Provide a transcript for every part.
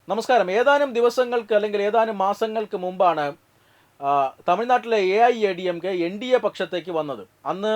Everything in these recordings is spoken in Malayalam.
നമസ്കാരം. ഏതാനും ദിവസങ്ങൾക്ക് അല്ലെങ്കിൽ ഏതാനും മാസങ്ങൾക്ക് മുമ്പാണ് തമിഴ്നാട്ടിലെ AIADMK NDA പക്ഷത്തേക്ക് വന്നത്. അന്ന്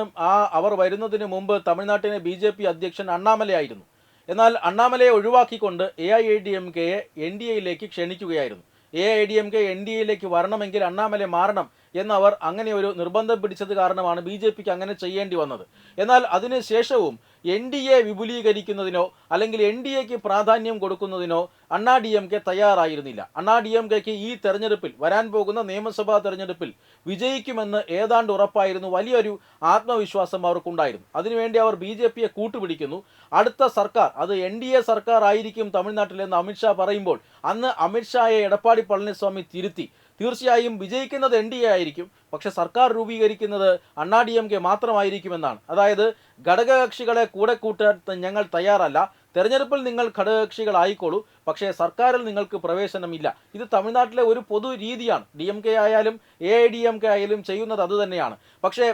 അവർ വരുന്നതിന് മുമ്പ് തമിഴ്നാട്ടിലെ BJP അധ്യക്ഷൻ അണ്ണാമലയായിരുന്നു. എന്നാൽ അണ്ണാമലയെ ഒഴിവാക്കിക്കൊണ്ട് AIADMKയെ NDAയിലേക്ക് ക്ഷണിക്കുകയായിരുന്നു. AIADMK NDAയിലേക്ക് വരണമെങ്കിൽ അണ്ണാമല മാറണം എന്നവർ അങ്ങനെ ഒരു നിർബന്ധം പിടിച്ചത് കാരണമാണ് BJPക്ക് അങ്ങനെ ചെയ്യേണ്ടി വന്നത്. എന്നാൽ അതിനുശേഷവും NDA വിപുലീകരിക്കുന്നതിനോ അല്ലെങ്കിൽ NDAക്ക് പ്രാധാന്യം കൊടുക്കുന്നതിനോ അണ്ണാ DMK തയ്യാറായിരുന്നില്ല. അണ്ണാ DMKക്ക് ഈ തെരഞ്ഞെടുപ്പിൽ, വരാൻ പോകുന്ന നിയമസഭാ തെരഞ്ഞെടുപ്പിൽ വിജയിക്കുമെന്ന് ഏതാണ്ട് ഉറപ്പായിരുന്നു. വലിയൊരു ആത്മവിശ്വാസം അവർക്കുണ്ടായിരുന്നു. അതിനുവേണ്ടി അവർ BJPയെ കൂട്ടുപിടിക്കുന്നു. അടുത്ത സർക്കാർ അത് NDA സർക്കാർ ആയിരിക്കും തമിഴ്നാട്ടിലെന്ന് അമിത്ഷാ പറയുമ്പോൾ അന്ന് അമിത്ഷായെ എടപ്പാടി പളനിസ്വാമി തിരുത്തി. തീർച്ചയായും വിജയിക്കുന്നത് NDA ആയിരിക്കും, പക്ഷെ സർക്കാർ രൂപീകരിക്കുന്നത് അണ്ണാ DMK മാത്രമായിരിക്കുമെന്നാണ്. അതായത് ഘടകകക്ഷികളെ കൂടെ കൂട്ടാൻ ഞങ്ങൾ തയ്യാറല്ല, തെരഞ്ഞെടുപ്പിൽ നിങ്ങൾ ഘടകകക്ഷികളായിക്കോളൂ, പക്ഷേ സർക്കാരിൽ നിങ്ങൾക്ക് പ്രവേശനമില്ല. ഇത് തമിഴ്നാട്ടിലെ ഒരു പൊതു രീതിയാണ്. DMK ആയാലും AIADMK ആയാലും ചെയ്യുന്നത് അതുതന്നെയാണ്. പക്ഷേ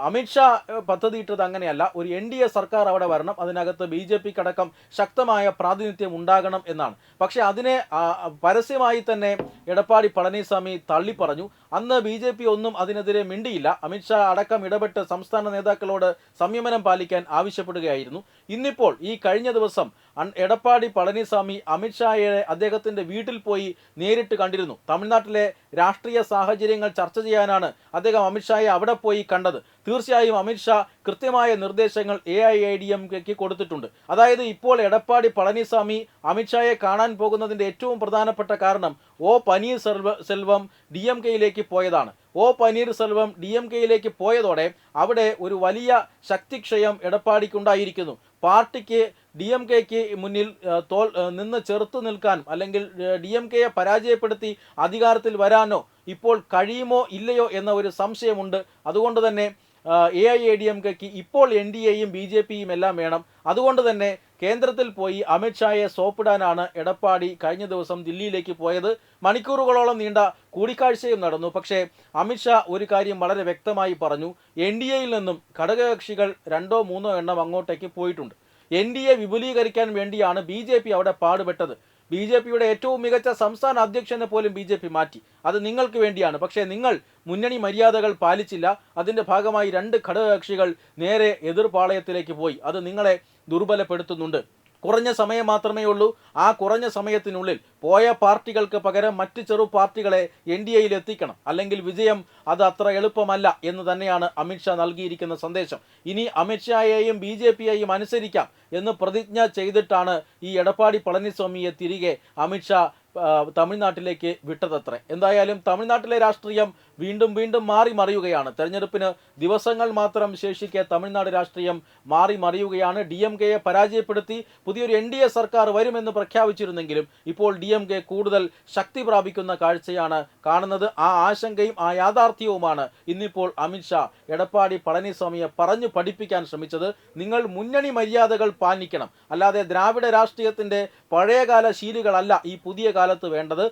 അമിത്ഷാ പദ്ധതിയിട്ടത് അങ്ങനെയല്ല. ഒരു NDA സർക്കാർ അവിടെ വരണം, അതിനകത്ത് BJPക്കടക്കം ശക്തമായ പ്രാതിനിധ്യം ഉണ്ടാകണം എന്നാണ്. പക്ഷേ അതിനെ പരസ്യമായി തന്നെ എടപ്പാടി പളനിസ്വാമി തള്ളിപ്പറഞ്ഞു. അന്ന് BJP ഒന്നും അതിനെതിരെ മിണ്ടിയില്ല. അമിത്ഷാ അടക്കം ഇടപെട്ട് സംസ്ഥാന നേതാക്കളോട് സംയമനം പാലിക്കാൻ ആവശ്യപ്പെടുകയായിരുന്നു. ഇന്നിപ്പോൾ ഈ കഴിഞ്ഞ ദിവസം എടപ്പാടി പളനിസ്വാമി അമിത്ഷായെ അദ്ദേഹത്തിൻ്റെ വീട്ടിൽ പോയി നേരിട്ട് കണ്ടിരുന്നു. തമിഴ്നാട്ടിലെ രാഷ്ട്രീയ സാഹചര്യങ്ങൾ ചർച്ച ചെയ്യാനാണ് അദ്ദേഹം അമിത്ഷായെ അവിടെ പോയി കണ്ടത്. തീർച്ചയായും അമിത്ഷാ കൃത്യമായ നിർദ്ദേശങ്ങൾ AIADMKക്ക് കൊടുത്തിട്ടുണ്ട്. അതായത് ഇപ്പോൾ എടപ്പാടി പളനിസ്വാമി അമിത്ഷായെ കാണാൻ പോകുന്നതിൻ്റെ ഏറ്റവും പ്രധാനപ്പെട്ട കാരണം O പനീർസെൽവം DMKയിലേക്ക് പോയതാണ്. O പനീർസെൽവം DMKയിലേക്ക് പോയതോടെ അവിടെ ഒരു വലിയ ശക്തിക്ഷയം എടപ്പാടിക്കുണ്ടായിരിക്കുന്നു. പാർട്ടിക്ക് DMKക്ക് മുന്നിൽ നിന്ന് ചെറുത്തു നിൽക്കാൻ അല്ലെങ്കിൽ DMKയെ പരാജയപ്പെടുത്തി അധികാരത്തിൽ വരാനോ ഇപ്പോൾ കഴിയുമോ ഇല്ലയോ എന്ന ഒരു സംശയമുണ്ട്. അതുകൊണ്ട് തന്നെ AIADMKക്ക് ഇപ്പോൾ NDAയും BJPയും എല്ലാം വേണം. അതുകൊണ്ട് തന്നെ കേന്ദ്രത്തിൽ പോയി അമിത്ഷായെ സോപ്പിടാനാണ് എടപ്പാടി കഴിഞ്ഞ ദിവസം ദില്ലിയിലേക്ക് പോയത്. മണിക്കൂറുകളോളം നീണ്ട കൂടിക്കാഴ്ചയും നടന്നു. പക്ഷേ അമിത്ഷാ ഒരു കാര്യം വളരെ വ്യക്തമായി പറഞ്ഞു. NDAയിൽ നിന്നും ഘടകകക്ഷികൾ 2-3 എണ്ണം അങ്ങോട്ടേക്ക് പോയിട്ടുണ്ട്. NDA വിപുലീകരിക്കാൻ വേണ്ടിയാണ് BJP അവിടെ പാടുപെട്ടത്. BJPയുടെ ഏറ്റവും മികച്ച സംസ്ഥാന അധ്യക്ഷനെ പോലും BJP മാറ്റി. അത് നിങ്ങൾക്ക് വേണ്ടിയാണ്. പക്ഷേ നിങ്ങൾ മുന്നണി മര്യാദകൾ പാലിച്ചില്ല. അതിൻ്റെ ഭാഗമായി 2 ഘടകകക്ഷികൾ നേരെ എതിർപാളയത്തിലേക്ക് പോയി. അത് നിങ്ങളെ ദുർബലപ്പെടുത്തുന്നുണ്ട്. കുറഞ്ഞ സമയം മാത്രമേ ഉള്ളൂ. ആ കുറഞ്ഞ സമയത്തിനുള്ളിൽ പോയ പാർട്ടികൾക്ക് പകരം മറ്റ് ചെറു പാർട്ടികളെ NDAയിൽ എത്തിക്കണം, അല്ലെങ്കിൽ വിജയം അത് അത്ര എളുപ്പമല്ല എന്ന് തന്നെയാണ് അമിത്ഷാ നൽകിയിരിക്കുന്ന സന്ദേശം. ഇനി അമിത്ഷായെയും BJPയെയും അനുസരിക്കാം എന്ന് പ്രതിജ്ഞ ചെയ്തിട്ടാണ് ഈ എടപ്പാടി പളനിസ്വാമിയെ തിരികെ അമിത്ഷാ തമിഴ്നാട്ടിലേക്ക് വിട്ടതത്രേ. എന്തായാലും തമിഴ്നാട്ടിലെ രാഷ്ട്രീയം വീണ്ടും വീണ്ടും മാറി മറിയുകയാണ്. തെരഞ്ഞെടുപ്പിന് ദിവസങ്ങൾ മാത്രം ശേഷിക്കെ തമിഴ്നാട് രാഷ്ട്രീയം മാറി മറിയുകയാണ്. DMKയെ പരാജയപ്പെടുത്തി പുതിയൊരു NDA സർക്കാർ വരുമെന്ന് പ്രഖ്യാപിച്ചിരുന്നെങ്കിലും ഇപ്പോൾ DMK കൂടുതൽ ശക്തി പ്രാപിക്കുന്ന കാഴ്ചയാണ് കാണുന്നത്. ആ ആശങ്കയും ആ യാഥാർത്ഥ്യവുമാണ് ഇന്നിപ്പോൾ അമിത്ഷാ എടപ്പാടി പളനിസ്വാമിയെ പറഞ്ഞു പഠിപ്പിക്കാൻ ശ്രമിച്ചത്. നിങ്ങൾ മുന്നണി മര്യാദകൾ പാലിക്കണം, അല്ലാതെ ദ്രാവിഡ രാഷ്ട്രീയത്തിൻ്റെ പഴയകാല ശീലുകളല്ല ഈ പുതിയ കാലത്ത് വേണ്ടത്.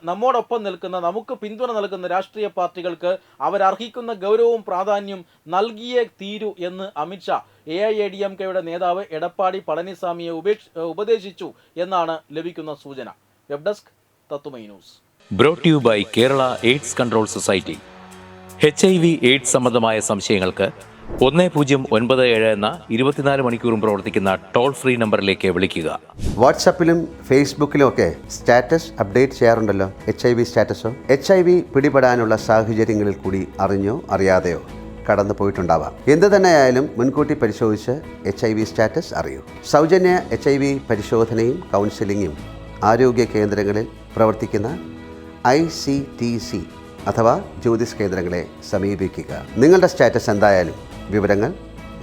നമ്മോടൊപ്പം നിൽക്കുന്ന, നമുക്ക് പിന്തുണ നൽകുന്ന രാഷ്ട്രീയ പാർട്ടികൾക്ക് അവരർഹിക്കുന്ന ഗൗരവവും പ്രാധാന്യം നൽകിയേ തീരൂ എന്ന് അമിത്ഷാ AIADMKയുടെ നേതാവ് എടപ്പാടി പളനിസ്വാമിയെ ഉപദേശിച്ചു എന്നാണ് ലഭിക്കുന്ന സൂചന. വെബ് ഡെസ്ക് തത്തുമൈ news. Brought you by Kerala AIDS control society. HIV/AIDS സംബന്ധമായ സംശയങ്ങൾക്ക് 1097 എന്ന 24 മണിക്കൂറും പ്രവർത്തിക്കുന്ന ടോൾ ഫ്രീ നമ്പറിലേക്ക് വിളിക്കുക. വാട്സാപ്പിലും ഫേസ്ബുക്കിലും ഒക്കെ സ്റ്റാറ്റസ് അപ്ഡേറ്റ് ചെയ്യാറുണ്ടല്ലോ. HIV സ്റ്റാറ്റസോ HIV പിടിപെടാനുള്ള സാഹചര്യങ്ങളിൽ കൂടി അറിഞ്ഞോ അറിയാതെയോ കടന്നു പോയിട്ടുണ്ടാവാം. എന്ത് തന്നെയായാലും മുൻകൂട്ടി പരിശോധിച്ച് HIV സ്റ്റാറ്റസ് അറിയൂ. സൗജന്യ HIV പരിശോധനയും കൗൺസിലിങ്ങും ആരോഗ്യ കേന്ദ്രങ്ങളിൽ പ്രവർത്തിക്കുന്ന ICTC അഥവാ ജ്യോതിസ് കേന്ദ്രങ്ങളെ സമീപിക്കുക. നിങ്ങളുടെ സ്റ്റാറ്റസ് എന്തായാലും വിവരങ്ങൾ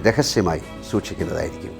രഹസ്യമായി സൂക്ഷിക്കുന്നതായിരിക്കും.